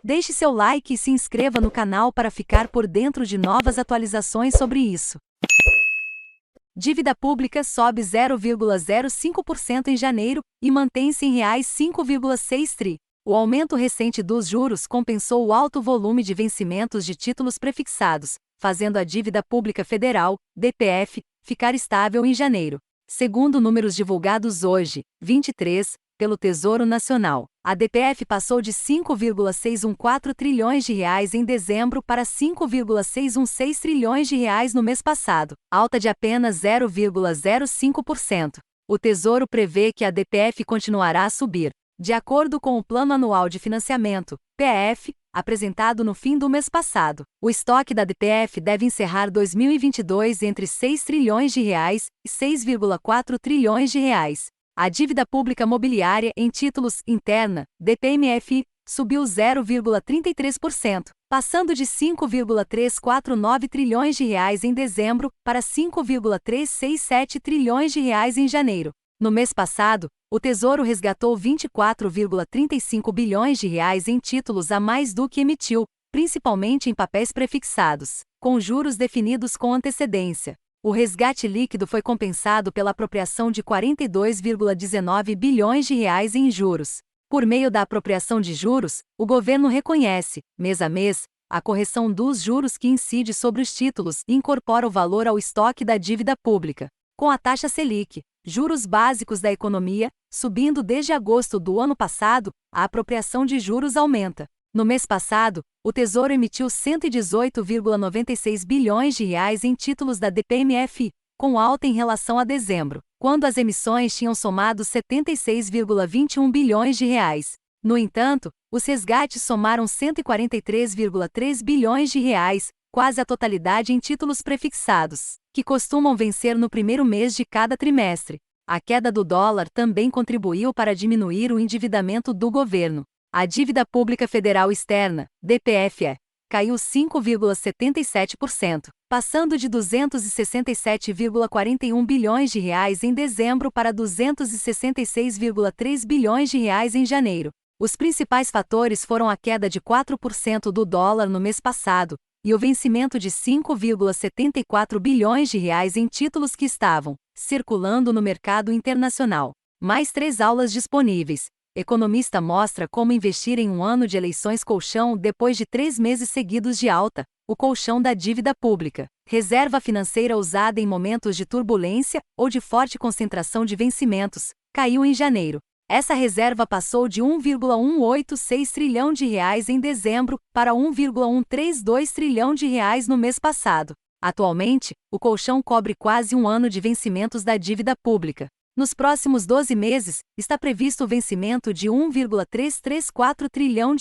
Deixe seu like e se inscreva no canal para ficar por dentro de novas atualizações sobre isso. Dívida pública sobe 0,05% em janeiro e mantém-se em R$ 5,6 tri. O aumento recente dos juros compensou o alto volume de vencimentos de títulos prefixados, fazendo a dívida pública federal, DPF, ficar estável em janeiro. Segundo números divulgados hoje, 23, pelo Tesouro Nacional, a DPF passou de R$ 5,614 trilhões em dezembro para R$ 5,616 trilhões no mês passado, alta de apenas 0,05%. O Tesouro prevê que a DPF continuará a subir. De acordo com o Plano Anual de Financiamento, PAF, apresentado no fim do mês passado, o estoque da DPF deve encerrar 2022 entre R$ 6 trilhões e R$ 6,4 trilhões. A dívida pública mobiliária em títulos interna, DPMF, subiu 0,33%, passando de R$ 5,349 trilhões em dezembro para R$ 5,367 trilhões em janeiro. No mês passado, o Tesouro resgatou 24,35 bilhões em títulos a mais do que emitiu, principalmente em papéis prefixados, com juros definidos com antecedência. O resgate líquido foi compensado pela apropriação de 42,19 bilhões em juros. Por meio da apropriação de juros, o governo reconhece, mês a mês, a correção dos juros que incide sobre os títulos e incorpora o valor ao estoque da dívida pública. Com a taxa Selic, juros básicos da economia, subindo desde agosto do ano passado, a apropriação de juros aumenta. No mês passado, o Tesouro emitiu 118,96 bilhões em títulos da DPMF, com alta em relação a dezembro, quando as emissões tinham somado 76,21 bilhões. No entanto, os resgates somaram 143,3 bilhões, quase a totalidade em títulos prefixados, que costumam vencer no primeiro mês de cada trimestre. A queda do dólar também contribuiu para diminuir o endividamento do governo. A dívida pública federal externa, DPF, caiu 5,77%, passando de R$ 267,41 bilhões em dezembro para R$ 266,3 bilhões em janeiro. Os principais fatores foram a queda de 4% do dólar no mês passado e o vencimento de 5,74 bilhões em títulos que estavam circulando no mercado internacional. Mais 3 aulas disponíveis. Economista mostra como investir em um ano de eleições colchão depois de 3 meses seguidos de alta, o colchão da dívida pública. Reserva financeira usada em momentos de turbulência ou de forte concentração de vencimentos, caiu em janeiro. Essa reserva passou de R$ 1,186 trilhão em dezembro para R$ 1,132 trilhão no mês passado. Atualmente, o colchão cobre quase um ano de vencimentos da dívida pública. Nos próximos 12 meses, está previsto o vencimento de R$ 1,334 trilhão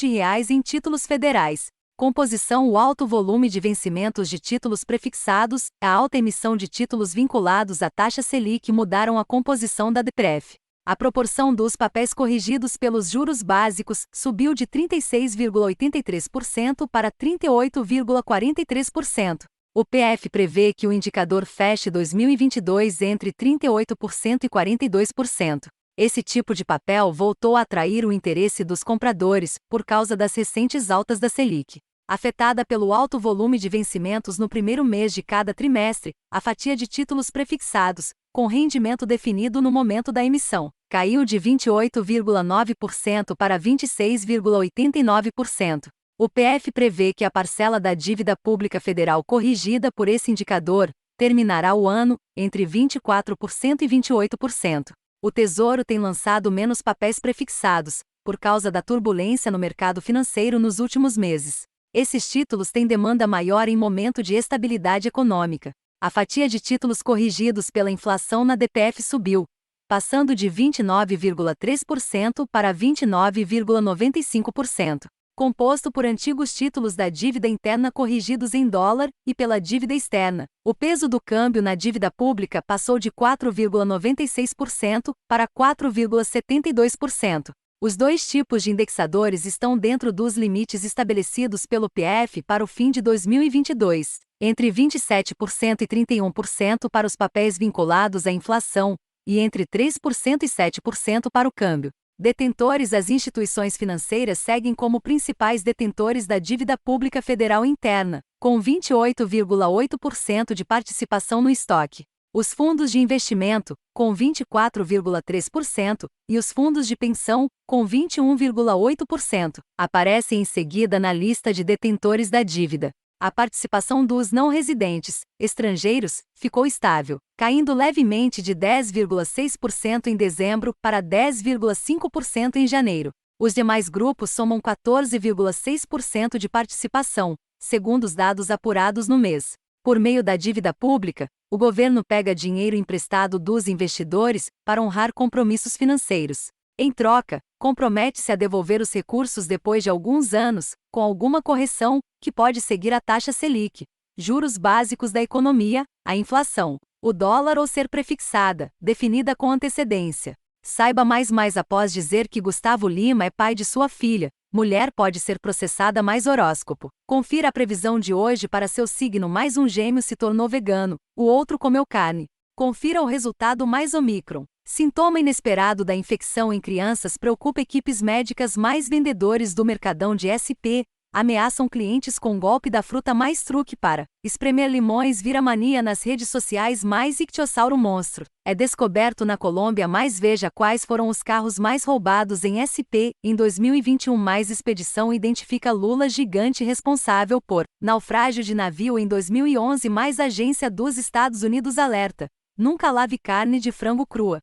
em títulos federais. Composição: o alto volume de vencimentos de títulos prefixados, a alta emissão de títulos vinculados à taxa Selic mudaram a composição da DPF. A proporção dos papéis corrigidos pelos juros básicos subiu de 36,83% para 38,43%. O PF prevê que o indicador feche 2022 entre 38% e 42%. Esse tipo de papel voltou a atrair o interesse dos compradores por causa das recentes altas da Selic. Afetada pelo alto volume de vencimentos no primeiro mês de cada trimestre, a fatia de títulos prefixados, com rendimento definido no momento da emissão, caiu de 28,9% para 26,89%. O PF prevê que a parcela da dívida pública federal corrigida por esse indicador terminará o ano entre 24% e 28%. O Tesouro tem lançado menos papéis prefixados, por causa da turbulência no mercado financeiro nos últimos meses. Esses títulos têm demanda maior em momento de estabilidade econômica. A fatia de títulos corrigidos pela inflação na DPF subiu, passando de 29,3% para 29,95%. Composto por antigos títulos da dívida interna corrigidos em dólar e pela dívida externa. O peso do câmbio na dívida pública passou de 4,96% para 4,72%. Os dois tipos de indexadores estão dentro dos limites estabelecidos pelo PF para o fim de 2022, entre 27% e 31% para os papéis vinculados à inflação, e entre 3% e 7% para o câmbio. Detentores. As instituições financeiras seguem como principais detentores da dívida pública federal interna, com 28,8% de participação no estoque. Os fundos de investimento, com 24,3%, e os fundos de pensão, com 21,8%, aparecem em seguida na lista de detentores da dívida. A participação dos não residentes, estrangeiros, ficou estável, caindo levemente de 10,6% em dezembro para 10,5% em janeiro. Os demais grupos somam 14,6% de participação, segundo os dados apurados no mês. Por meio da dívida pública, o governo pega dinheiro emprestado dos investidores para honrar compromissos financeiros. Em troca, compromete-se a devolver os recursos depois de alguns anos, com alguma correção, que pode seguir a taxa Selic, juros básicos da economia, a inflação, o dólar ou ser prefixada, definida com antecedência. Saiba mais após dizer que Gustavo Lima é pai de sua filha. Mulher pode ser processada mais horóscopo. Confira a previsão de hoje para seu signo. Mais um gêmeo se tornou vegano, o outro comeu carne. Confira o resultado mais Omicron. Sintoma inesperado da infecção em crianças preocupa equipes médicas. Mais vendedores do Mercadão de SP ameaçam clientes com golpe da fruta. Mais truque para espremer limões vira mania nas redes sociais. Mais ictiossauro monstro é descoberto na Colômbia. Mais veja quais foram os carros mais roubados em SP em 2021. Mais expedição identifica Lula gigante responsável por naufrágio de navio em 2011. Mais agência dos Estados Unidos alerta: nunca lave carne de frango crua.